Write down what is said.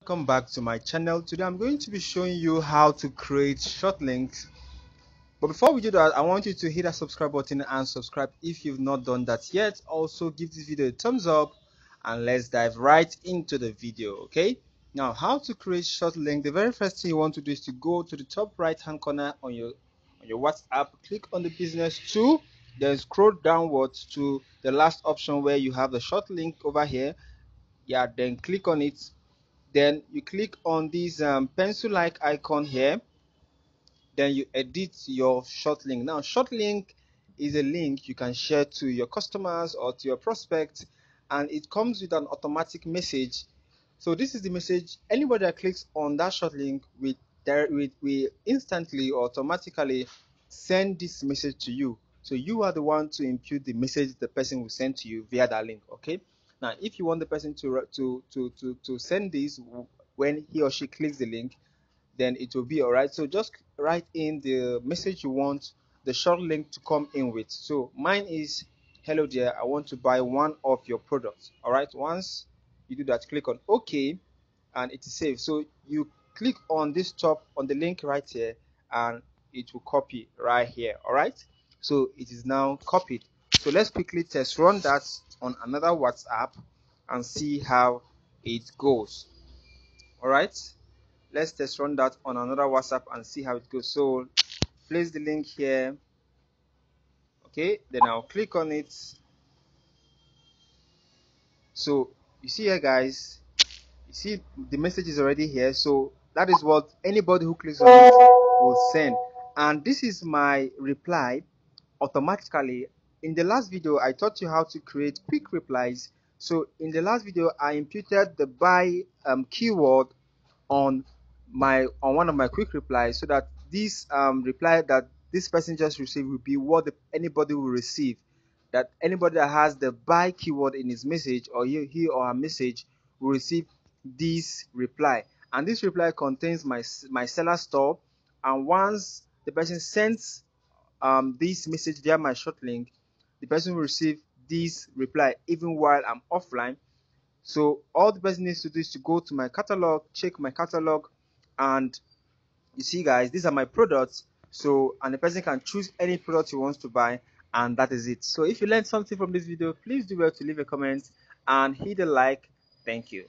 Welcome back to my channel. Today I'm going to be showing you how to create short links. But before we do that, I want you to hit that subscribe button and subscribe if you've not done that yet. Also give this video a thumbs up and let's dive right into the video. Okay, now how to create short link. The very first thing you want to do is to go to the top right hand corner on your WhatsApp, click on the business tool, then scroll downwards to the last option where you have the short link over here. Yeah, then click on it. Then you click on this pencil like icon here, then you edit your short link. Now short link is a link you can share to your customers or to your prospects, and it comes with an automatic message. So this is the message. Anybody that clicks on that short link will instantly or automatically send this message to you. So you are the one to impute the message the person will send to you via that link. Okay, now if you want the person to send this when he or she clicks the link, then it will be all right. So just write in the message you want the short link to come in with. So mine is, hello there, I want to buy one of your products. All right, once you do that, click on OK and it is saved. So you click on this top on the link right here and it will copy right here. All right, so it is now copied. So let's quickly test run that on another WhatsApp and see how it goes. All right, let's test run that on another WhatsApp and see how it goes. So place the link here. Okay, then I'll click on it. So you see here, guys, you see the message is already here. So that is what anybody who clicks on it will send, and this is my reply automatically. In the last video I taught you how to create quick replies. So in the last video I imputed the buy keyword on one of my quick replies, so that this reply that this person just received will be what anybody will receive. That anybody that has the buy keyword in his message, or he or her message, will receive this reply, and this reply contains my seller store. And once the person sends this message via my short link, the person will receive this reply even while I'm offline. So all the person needs to do is to go to my catalog, check my catalog, and you see, guys, these are my products. So, and the person can choose any product he wants to buy, and that is it. So if you learned something from this video, please do well to leave a comment and hit a like. Thank you.